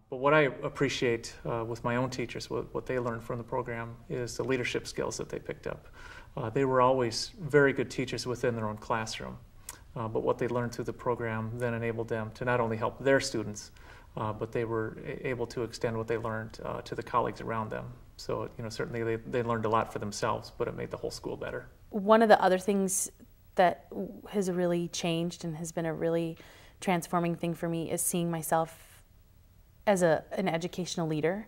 But what I appreciate with my own teachers, what they learned from the program, is the leadership skills that they picked up. They were always very good teachers within their own classroom, but what they learned through the program then enabled them to not only help their students, but they were able to extend what they learned to the colleagues around them. So, certainly they learned a lot for themselves, but it made the whole school better. One of the other things that has really changed and has been a really transforming thing for me is seeing myself as an educational leader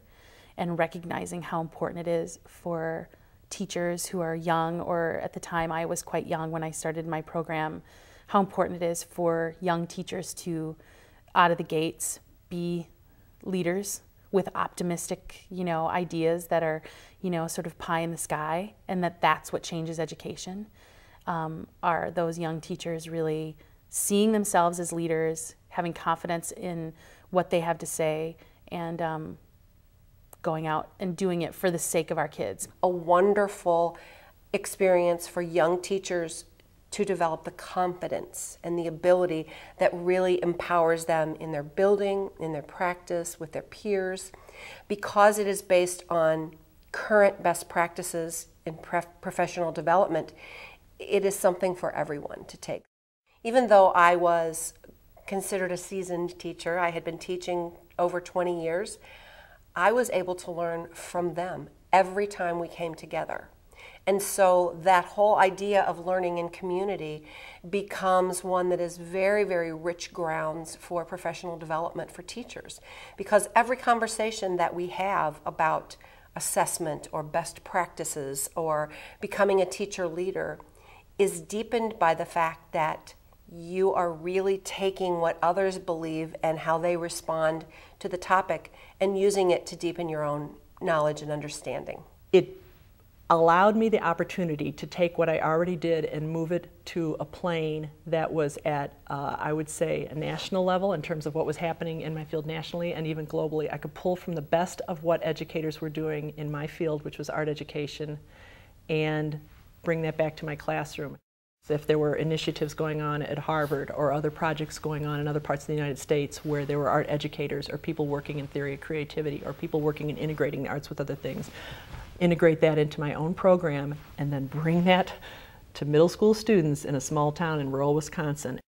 and recognizing how important it is for teachers who are young, or at the time I was quite young when I started my program, how important it is for young teachers to, out of the gates, be leaders with optimistic, ideas that are, sort of pie in the sky, and that's what changes education. Are those young teachers really seeing themselves as leaders, having confidence in what they have to say, and going out and doing it for the sake of our kids. A wonderful experience for young teachers to develop the confidence and the ability that really empowers them in their building, in their practice, with their peers, because it is based on current best practices in professional development. It is something for everyone to take. Even though I was considered a seasoned teacher, I had been teaching over 20 years, I was able to learn from them every time we came together. And so that whole idea of learning in community becomes one that is very, very rich grounds for professional development for teachers. Because every conversation that we have about assessment or best practices or becoming a teacher leader is deepened by the fact that you are really taking what others believe and how they respond to the topic and using it to deepen your own knowledge and understanding. It allowed me the opportunity to take what I already did and move it to a plane that was at, I would say, a national level in terms of what was happening in my field nationally and even globally. I could pull from the best of what educators were doing in my field, which was art education, and bring that back to my classroom. If there were initiatives going on at Harvard or other projects going on in other parts of the United States where there were art educators or people working in theory of creativity or people working in integrating the arts with other things, integrate that into my own program and then bring that to middle school students in a small town in rural Wisconsin.